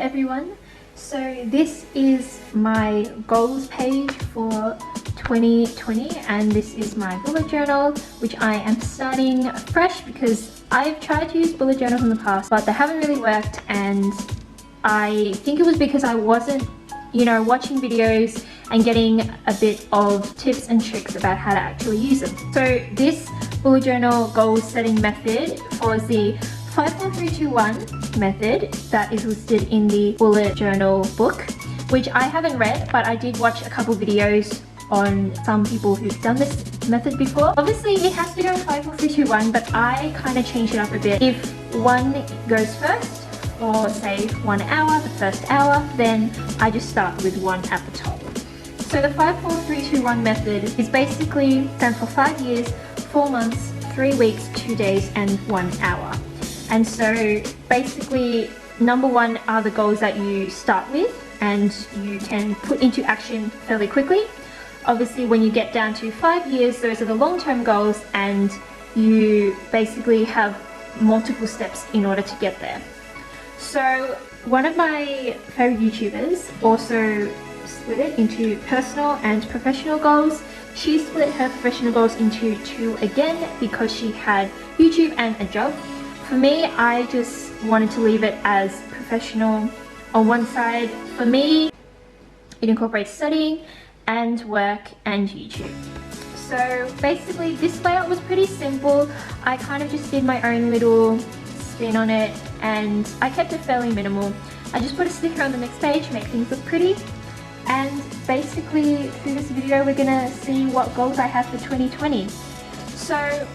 everyone. So this is my goals page for 2020 and this is my bullet journal, which I am starting fresh because I've tried to use bullet journals in the past but they haven't really worked, and I think it was because I wasn't watching videos and getting a bit of tips and tricks about how to actually use them. So this bullet journal goal setting method follows the 54321 method that is listed in the bullet journal book, which I haven't read, but I did watch a couple videos on some people who've done this method before. Obviously it has to go 54321, but I kind of changed it up a bit. If one goes first, or say 1 hour, the first hour, then I just start with one at the top. So the 54321 method is basically stands for 5 years, 4 months, 3 weeks, 2 days, and 1 hour. And so basically, number one are the goals that you start with and you can put into action fairly quickly. Obviously, when you get down to 5 years, those are the long-term goals and you basically have multiple steps in order to get there. So one of my favorite YouTubers also split it into personal and professional goals. She split her professional goals into 2 again because she had YouTube and a job. For me, I just wanted to leave it as professional on one side. For me, it incorporates studying and work and YouTube. So basically this layout was pretty simple. I kind of just did my own little spin on it and I kept it fairly minimal. I just put a sticker on the next page, make things look pretty. And basically through this video we're gonna see what goals I have for 2020. So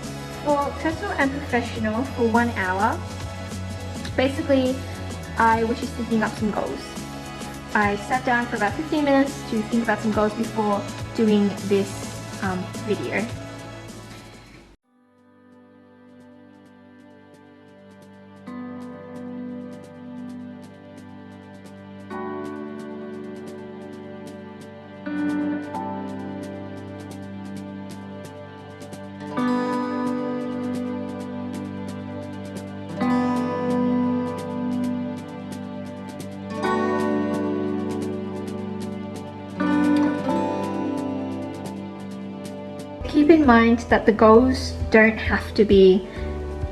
for personal and professional for 1 hour, basically I was just thinking up some goals. I sat down for about 15 minutes to think about some goals before doing this video. Keep in mind that the goals don't have to be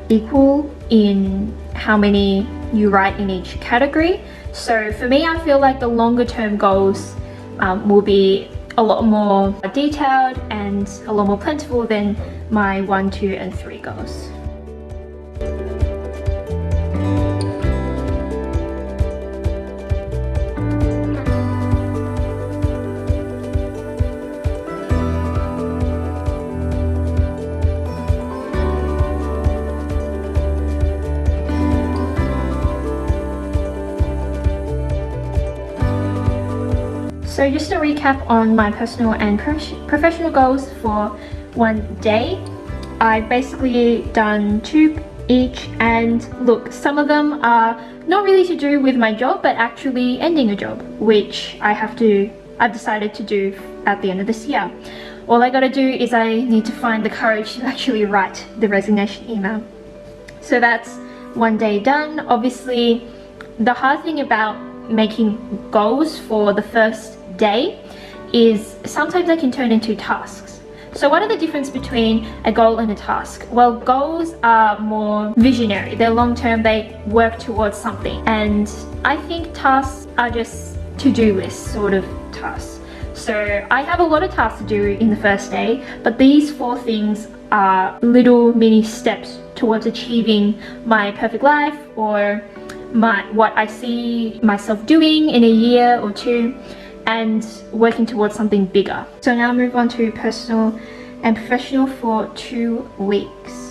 equal in how many you write in each category. So for me, I feel like the longer term goals will be a lot more detailed and a lot more plentiful than my 1, 2, and 3 goals. So just to recap on my personal and professional goals for one day, I've basically done 2 each, and look, some of them are not really to do with my job but actually ending a job, which I've decided to do at the end of this year. All I gotta do is I need to find the courage to actually write the resignation email. So that's one day done. Obviously the hard thing about making goals for the first day is sometimes they can turn into tasks. So what are the difference between a goal and a task? Well, goals are more visionary, they're long term, they work towards something, and I think tasks are just to-do list sort of tasks. So I have a lot of tasks to do in the first day, but these 4 things are little mini steps towards achieving my perfect life or what I see myself doing in a year or 2 and working towards something bigger. So now I'll move on to personal and professional for 2 weeks.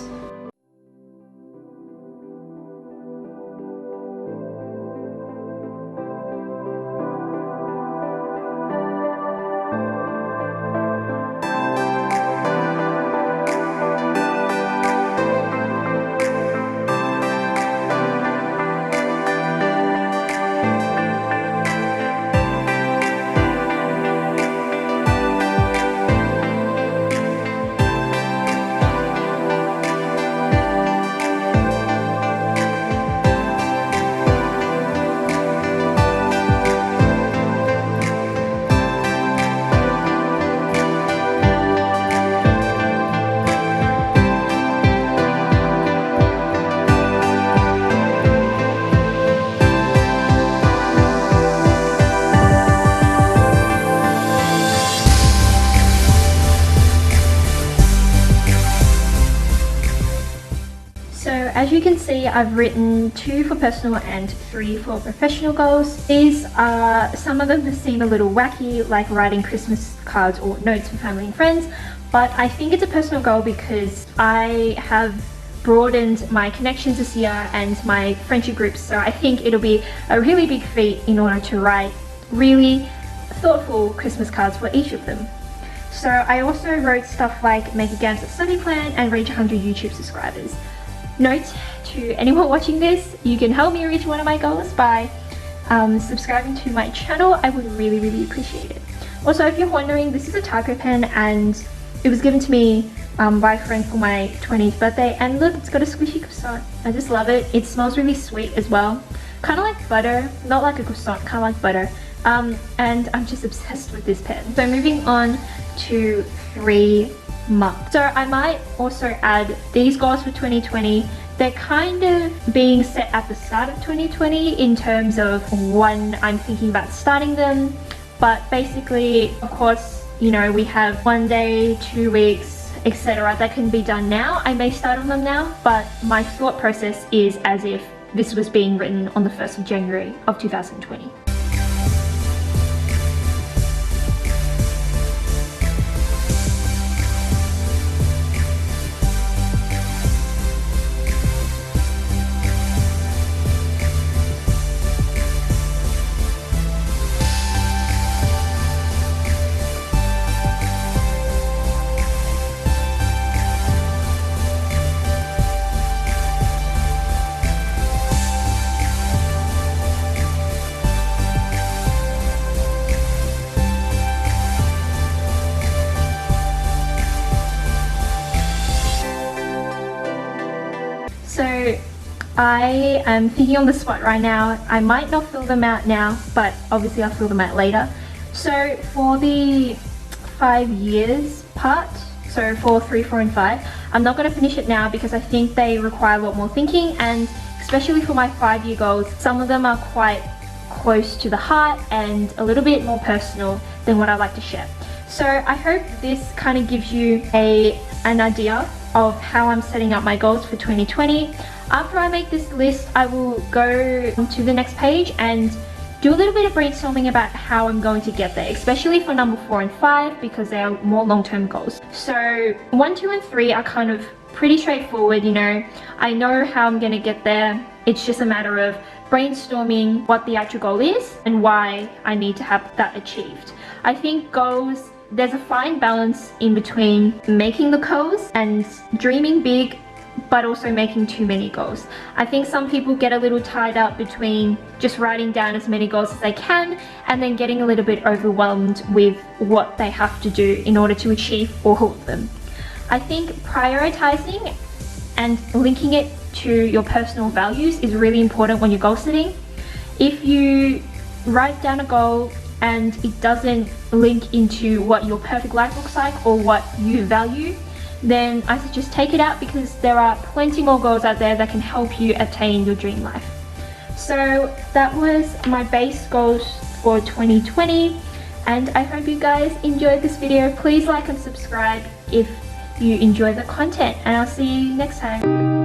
as you can see, I've written 2 for personal and 3 for professional goals. These are, some of them seem a little wacky, like writing Christmas cards or notes for family and friends, but I think it's a personal goal because I have broadened my connections this year and my friendship groups, so I think it'll be a really big feat in order to write really thoughtful Christmas cards for each of them. So I also wrote stuff like make a Gansett study plan and reach 100 YouTube subscribers. Note to anyone watching this, you can help me reach one of my goals by subscribing to my channel. I would really appreciate it. Also, if you're wondering, this is a Tyco pen and it was given to me by a friend for my 20th birthday, and look, it's got a squishy croissant. I just love it. It smells really sweet as well, kind of like butter, not like a croissant, kind of like butter. And I'm just obsessed with this pen. So moving on to 3 months. So I might also add these goals for 2020. They're kind of being set at the start of 2020 in terms of when I'm thinking about starting them. But basically, of course, you know, we have 1 day, 2 weeks, etc. that can be done now. I may start on them now, but my thought process is as if this was being written on the 1st of January of 2020. So I am thinking on the spot right now. I might not fill them out now, but obviously I'll fill them out later. So for the 5 years part, so for 3, 4 and 5, I'm not going to finish it now because I think they require a lot more thinking, and especially for my 5-year goals, some of them are quite close to the heart and a little bit more personal than what I like to share. So I hope this kind of gives you an idea of how I'm setting up my goals for 2020. After I make this list, I will go to the next page and do a little bit of brainstorming about how I'm going to get there, especially for number 4 and 5 because they are more long-term goals. So 1, 2 and 3 are kind of pretty straightforward, you know. I know how I'm gonna get there. It's just a matter of brainstorming what the actual goal is and why I need to have that achieved. I think goals, there's a fine balance in between making the goals and dreaming big, but also making too many goals. I think some people get a little tied up between just writing down as many goals as they can and then getting a little bit overwhelmed with what they have to do in order to achieve all of them. I think prioritizing and linking it to your personal values is really important when you're goal setting. If you write down a goal and it doesn't link into what your perfect life looks like or what you value, then I suggest take it out because there are plenty more goals out there that can help you attain your dream life. So that was my base goals for 2020, and I hope you guys enjoyed this video. Please like and subscribe if you enjoy the content, and I'll see you next time.